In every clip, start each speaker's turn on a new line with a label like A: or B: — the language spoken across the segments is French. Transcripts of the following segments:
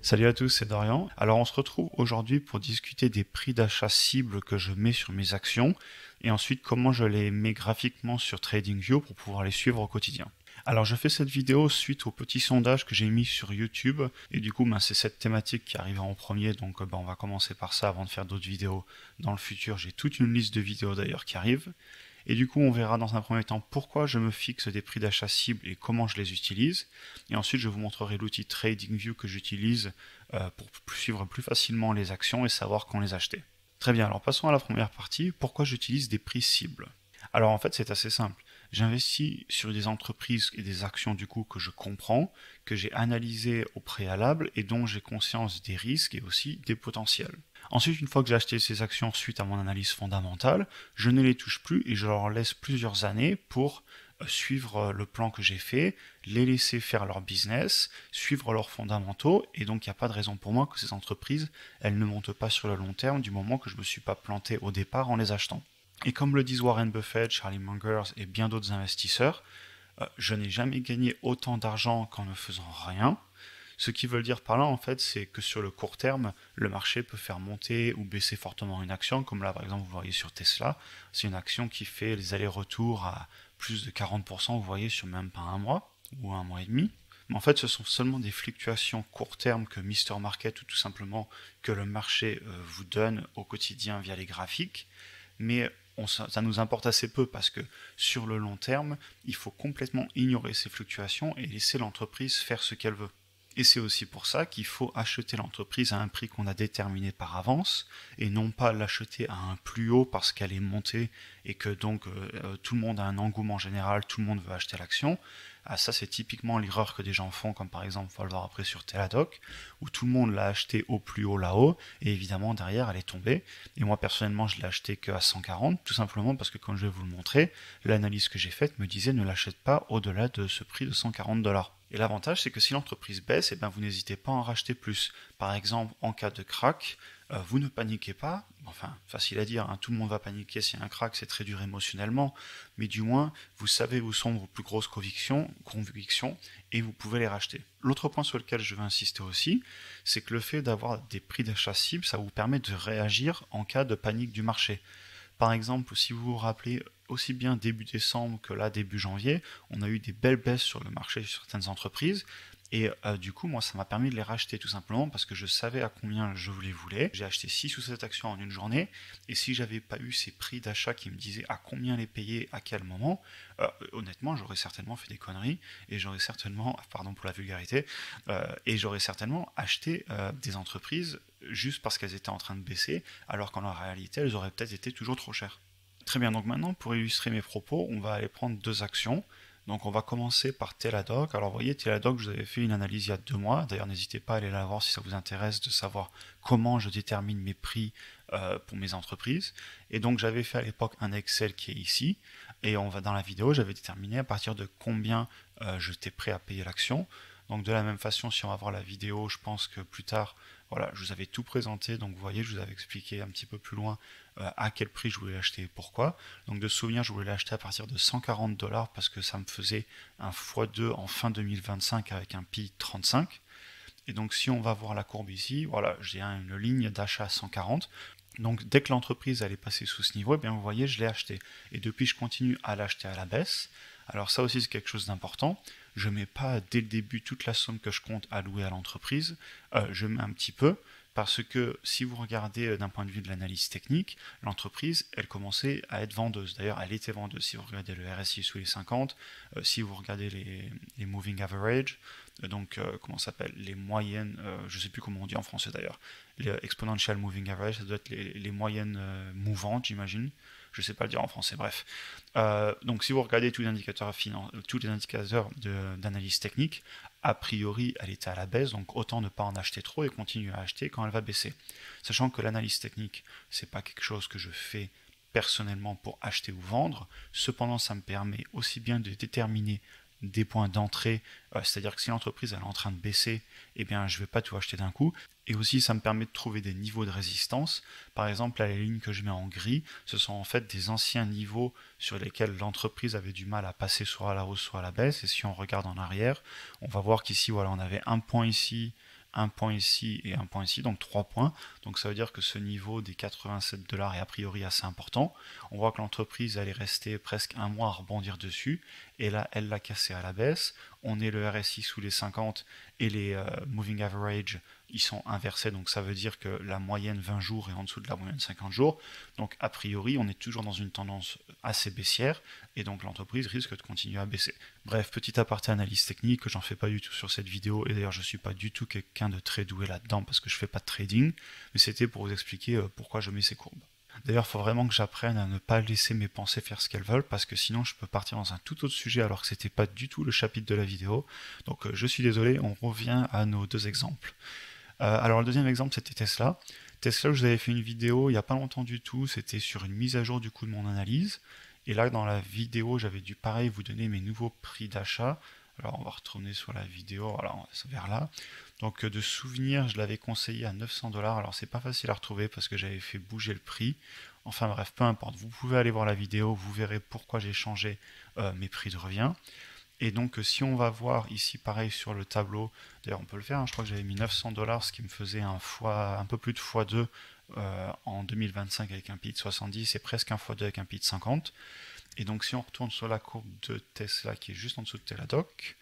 A: Salut à tous, c'est Dorian. Alors on se retrouve aujourd'hui pour discuter des prix d'achat cibles que je mets sur mes actions et ensuite comment je les mets graphiquement sur TradingView pour pouvoir les suivre au quotidien. Alors je fais cette vidéo suite au petit sondage que j'ai mis sur YouTube et du coup c'est cette thématique qui arrive en premier, donc on va commencer par ça avant de faire d'autres vidéos dans le futur. J'ai toute une liste de vidéos d'ailleurs qui arrivent. Et du coup, on verra dans un premier temps pourquoi je me fixe des prix d'achat cibles et comment je les utilise. Et ensuite, je vous montrerai l'outil TradingView que j'utilise pour suivre plus facilement les actions et savoir quand les acheter. Très bien, alors passons à la première partie. Pourquoi j'utilise des prix cibles? Alors en fait, c'est assez simple. J'investis sur des entreprises et des actions du coup que je comprends, que j'ai analysées au préalable et dont j'ai conscience des risques et aussi des potentiels. Ensuite, une fois que j'ai acheté ces actions suite à mon analyse fondamentale, je ne les touche plus et je leur laisse plusieurs années pour suivre le plan que j'ai fait, les laisser faire leur business, suivre leurs fondamentaux, et donc il n'y a pas de raison pour moi que ces entreprises, elles ne montent pas sur le long terme du moment que je ne me suis pas planté au départ en les achetant. Et comme le disent Warren Buffett, Charlie Munger et bien d'autres investisseurs, je n'ai jamais gagné autant d'argent qu'en ne faisant rien. Ce qui veut dire par là, en fait, c'est que sur le court terme, le marché peut faire monter ou baisser fortement une action, comme là, par exemple, vous voyez sur Tesla. C'est une action qui fait les allers-retours à plus de 40%, vous voyez, sur même pas un mois ou un mois et demi. Mais en fait, ce sont seulement des fluctuations court terme que Mr. Market ou tout simplement que le marché vous donne au quotidien via les graphiques. Mais ça nous importe assez peu parce que sur le long terme, il faut complètement ignorer ces fluctuations et laisser l'entreprise faire ce qu'elle veut. Et c'est aussi pour ça qu'il faut acheter l'entreprise à un prix qu'on a déterminé par avance et non pas l'acheter à un plus haut parce qu'elle est montée et que donc tout le monde a un engouement général, tout le monde veut acheter l'action. Ah, ça c'est typiquement l'erreur que des gens font, comme par exemple, on va le voir après sur Teladoc, où tout le monde l'a acheté au plus haut là-haut et évidemment derrière elle est tombée. Et moi personnellement je l'ai acheté qu'à 140, tout simplement parce que comme je vais vous le montrer, l'analyse que j'ai faite me disait ne l'achète pas au-delà de ce prix de 140$. Et l'avantage, c'est que si l'entreprise baisse, eh bien, vous n'hésitez pas à en racheter plus. Par exemple, en cas de crack, vous ne paniquez pas. Enfin, facile à dire, hein, tout le monde va paniquer s'il y a un crack, c'est très dur émotionnellement. Mais du moins, vous savez où sont vos plus grosses convictions et vous pouvez les racheter. L'autre point sur lequel je veux insister aussi, c'est que le fait d'avoir des prix d'achat cibles, ça vous permet de réagir en cas de panique du marché. Par exemple, si vous vous rappelez, aussi bien début décembre que là début janvier, on a eu des belles baisses sur le marché sur certaines entreprises. Et du coup, moi, ça m'a permis de les racheter tout simplement parce que je savais à combien je les voulais. J'ai acheté 6 ou 7 actions en une journée. Et si j'avais pas eu ces prix d'achat qui me disaient à combien les payer, à quel moment, honnêtement, j'aurais certainement fait des conneries. Et j'aurais certainement, pardon pour la vulgarité, et j'aurais certainement acheté des entreprises juste parce qu'elles étaient en train de baisser, alors qu'en réalité, elles auraient peut-être été toujours trop chères. Très bien, donc maintenant, pour illustrer mes propos, on va aller prendre deux actions. Donc on va commencer par Teladoc. Alors vous voyez, Teladoc, je vous avais fait une analyse il y a 2 mois. D'ailleurs, n'hésitez pas à aller la voir si ça vous intéresse de savoir comment je détermine mes prix pour mes entreprises. Et donc j'avais fait à l'époque un Excel qui est ici. Et dans la vidéo, j'avais déterminé à partir de combien j'étais prêt à payer l'action. Donc de la même façon, si on va voir la vidéo, je pense que plus tard, voilà, je vous avais tout présenté. Donc vous voyez, je vous avais expliqué un petit peu plus loin à quel prix je voulais l'acheter et pourquoi. Donc de souvenir, je voulais l'acheter à partir de 140$ parce que ça me faisait un x2 en fin 2025 avec un PI 35. Et donc si on va voir la courbe ici, voilà, j'ai une ligne d'achat à 140. Donc dès que l'entreprise allait passer sous ce niveau, eh bien vous voyez, je l'ai acheté. Et depuis, je continue à l'acheter à la baisse. Alors ça aussi, c'est quelque chose d'important. Je ne mets pas dès le début toute la somme que je compte allouer à l'entreprise. Je mets un petit peu. Parce que si vous regardez d'un point de vue de l'analyse technique, l'entreprise, elle commençait à être vendeuse. D'ailleurs, elle était vendeuse. Si vous regardez le RSI sous les 50, si vous regardez les moving average, donc comment ça s'appelle, les moyennes, je ne sais plus comment on dit en français d'ailleurs, les exponential moving average, ça doit être les moyennes mouvantes, j'imagine. Je ne sais pas le dire en français, bref. Donc si vous regardez tous les indicateurs, d'analyse technique, a priori elle était à la baisse, donc autant ne pas en acheter trop et continuer à acheter quand elle va baisser. Sachant que l'analyse technique, c'est pas quelque chose que je fais personnellement pour acheter ou vendre, cependant ça me permet aussi bien de déterminer des points d'entrée, c'est-à-dire que si l'entreprise elle est en train de baisser, eh bien je ne vais pas tout acheter d'un coup, et aussi ça me permet de trouver des niveaux de résistance. Par exemple, là, les lignes que je mets en gris, ce sont en fait des anciens niveaux sur lesquels l'entreprise avait du mal à passer soit à la hausse soit à la baisse, et si on regarde en arrière, on va voir qu'ici voilà, on avait un point ici, un point ici et un point ici, donc 3 points. Donc ça veut dire que ce niveau des 87 $ est a priori assez important. On voit que l'entreprise elle est restée presque un mois à rebondir dessus, et là elle l'a cassé à la baisse. On est le RSI sous les 50 et les moving average ils sont inversés, donc ça veut dire que la moyenne 20 jours est en dessous de la moyenne 50 jours. Donc a priori on est toujours dans une tendance assez baissière, et donc l'entreprise risque de continuer à baisser. Bref, petit aparté analyse technique, que j'en fais pas du tout sur cette vidéo, et d'ailleurs je suis pas du tout quelqu'un de très doué là-dedans parce que je fais pas de trading, mais c'était pour vous expliquer pourquoi je mets ces courbes. D'ailleurs, il faut vraiment que j'apprenne à ne pas laisser mes pensées faire ce qu'elles veulent, parce que sinon je peux partir dans un tout autre sujet alors que c'était pas du tout le chapitre de la vidéo. Donc je suis désolé, on revient à nos deux exemples. Alors le deuxième exemple c'était Tesla. Tesla, je vous avais fait une vidéo il n'y a pas longtemps du tout, c'était sur une mise à jour du coup de mon analyse. Et là dans la vidéo j'avais dû pareil vous donner mes nouveaux prix d'achat. Alors on va retourner sur la vidéo, voilà, vers là. Donc de souvenir, je l'avais conseillé à 900 $. Alors c'est pas facile à retrouver parce que j'avais fait bouger le prix. Enfin bref, peu importe. Vous pouvez aller voir la vidéo, vous verrez pourquoi j'ai changé mes prix de revient. Et donc si on va voir ici pareil sur le tableau, d'ailleurs on peut le faire, hein, je crois que j'avais mis 900 $, ce qui me faisait un peu plus de x2 en 2025 avec un PI de 70 et presque un x2 avec un PI de 50. Et donc si on retourne sur la courbe de Tesla qui est juste en dessous de Teladoc,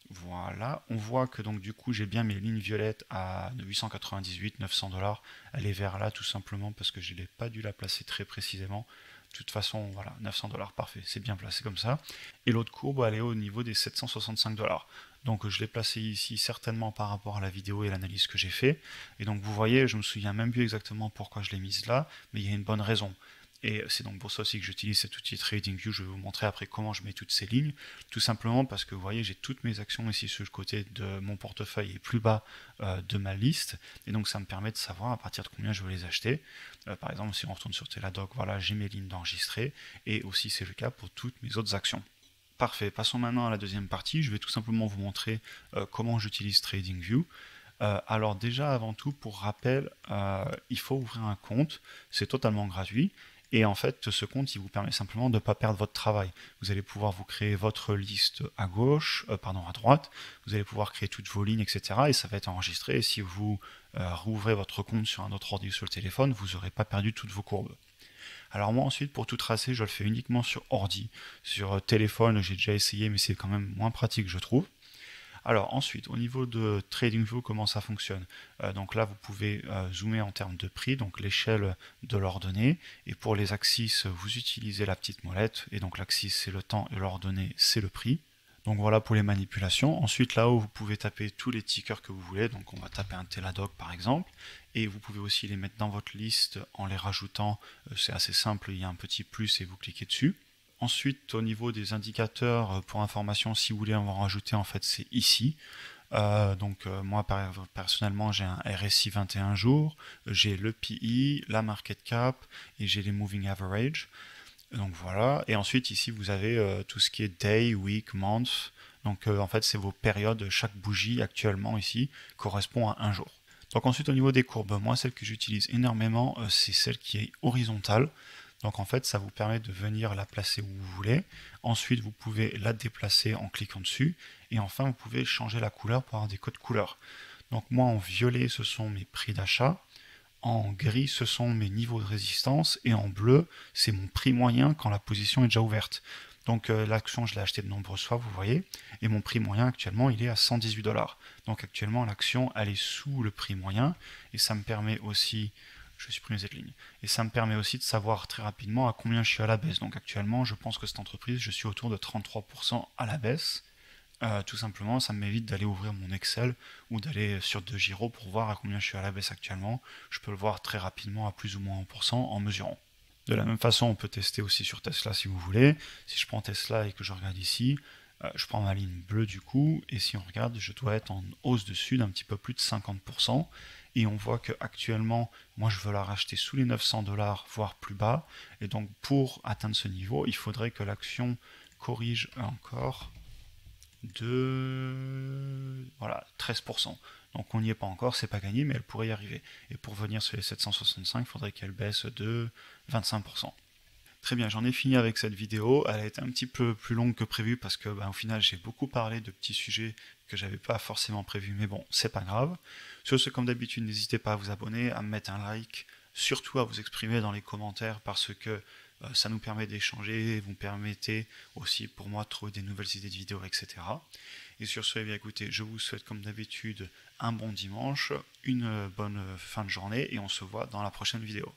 A: voilà, on voit que donc du coup j'ai bien mes lignes violettes à 898, 900 $. Elle est vers là tout simplement parce que je n'ai pas dû la placer très précisément. De toute façon, voilà, 900 $, parfait, c'est bien placé comme ça. Et l'autre courbe, elle est au niveau des 765 $. Donc je l'ai placé ici certainement par rapport à la vidéo et l'analyse que j'ai fait. Et donc vous voyez, je me souviens même plus exactement pourquoi je l'ai mise là, mais il y a une bonne raison. Et c'est donc pour ça aussi que j'utilise cet outil TradingView. Je vais vous montrer après comment je mets toutes ces lignes. Tout simplement parce que vous voyez, j'ai toutes mes actions ici sur le côté de mon portefeuille et plus bas de ma liste. Et donc ça me permet de savoir à partir de combien je veux les acheter. Par exemple, si on retourne sur Teladoc, voilà, j'ai mes lignes d'enregistrées. Et aussi c'est le cas pour toutes mes autres actions. Parfait, passons maintenant à la deuxième partie. Je vais tout simplement vous montrer comment j'utilise TradingView. Alors déjà, avant tout, pour rappel, il faut ouvrir un compte. C'est totalement gratuit. Et en fait, ce compte, il vous permet simplement de ne pas perdre votre travail. Vous allez pouvoir vous créer votre liste à gauche, à droite. Vous allez pouvoir créer toutes vos lignes, etc. Et ça va être enregistré. Et si vous rouvrez votre compte sur un autre ordi sur le téléphone, vous n'aurez pas perdu toutes vos courbes. Alors moi ensuite, pour tout tracer, je le fais uniquement sur ordi. Sur téléphone, j'ai déjà essayé, mais c'est quand même moins pratique, je trouve. Alors ensuite, au niveau de TradingView, comment ça fonctionne? Donc là, vous pouvez zoomer en termes de prix, donc l'échelle de l'ordonnée. Et pour les axes, vous utilisez la petite molette. Et donc l'axe c'est le temps et l'ordonnée c'est le prix. Donc voilà pour les manipulations. Ensuite, là-haut, vous pouvez taper tous les tickers que vous voulez. Donc on va taper un Teladoc par exemple. Et vous pouvez aussi les mettre dans votre liste en les rajoutant. C'est assez simple, il y a un petit plus et vous cliquez dessus. Ensuite, au niveau des indicateurs, pour information, si vous voulez en rajouter, en fait, c'est ici. Moi, personnellement, j'ai un RSI 21 jours, j'ai le PI, la market cap et j'ai les moving average. Donc voilà. Et ensuite, ici, vous avez tout ce qui est day, week, month. Donc en fait, c'est vos périodes. Chaque bougie actuellement ici correspond à un jour. Donc ensuite, au niveau des courbes, moi, celle que j'utilise énormément, c'est celle qui est horizontale. Donc en fait, ça vous permet de venir la placer où vous voulez. Ensuite, vous pouvez la déplacer en cliquant dessus. Et enfin, vous pouvez changer la couleur pour avoir des codes couleurs. Donc moi, en violet, ce sont mes prix d'achat. En gris, ce sont mes niveaux de résistance. Et en bleu, c'est mon prix moyen quand la position est déjà ouverte. Donc l'action, je l'ai acheté de nombreuses fois, vous voyez. Et mon prix moyen actuellement, il est à 118 $. Donc actuellement, l'action, elle est sous le prix moyen. Et ça me permet aussi... Je supprime cette ligne. Et ça me permet aussi de savoir très rapidement à combien je suis à la baisse. Donc actuellement, je pense que cette entreprise, je suis autour de 33% à la baisse. Tout simplement, ça m'évite d'aller ouvrir mon Excel ou d'aller sur DeGiro pour voir à combien je suis à la baisse actuellement. Je peux le voir très rapidement à plus ou moins 1% en mesurant. De la même façon, on peut tester aussi sur Tesla si vous voulez. Si je prends Tesla et que je regarde ici, je prends ma ligne bleue du coup, et si on regarde, je dois être en hausse dessus d'un petit peu plus de 50%. Et on voit que actuellement, moi je veux la racheter sous les 900 $, voire plus bas. Et donc pour atteindre ce niveau, il faudrait que l'action corrige encore de 13%. Donc on n'y est pas encore, c'est pas gagné, mais elle pourrait y arriver. Et pour venir sur les 765, il faudrait qu'elle baisse de 25%. Très bien, j'en ai fini avec cette vidéo. Elle a été un petit peu plus longue que prévu parce que au final j'ai beaucoup parlé de petits sujets que j'avais pas forcément prévus, mais bon, c'est pas grave. Sur ce, comme d'habitude, n'hésitez pas à vous abonner, à me mettre un like, surtout à vous exprimer dans les commentaires parce que ça nous permet d'échanger, vous me permettez aussi pour moi de trouver des nouvelles idées de vidéos, etc. Et sur ce, eh bien, écoutez, je vous souhaite comme d'habitude un bon dimanche, une bonne fin de journée et on se voit dans la prochaine vidéo.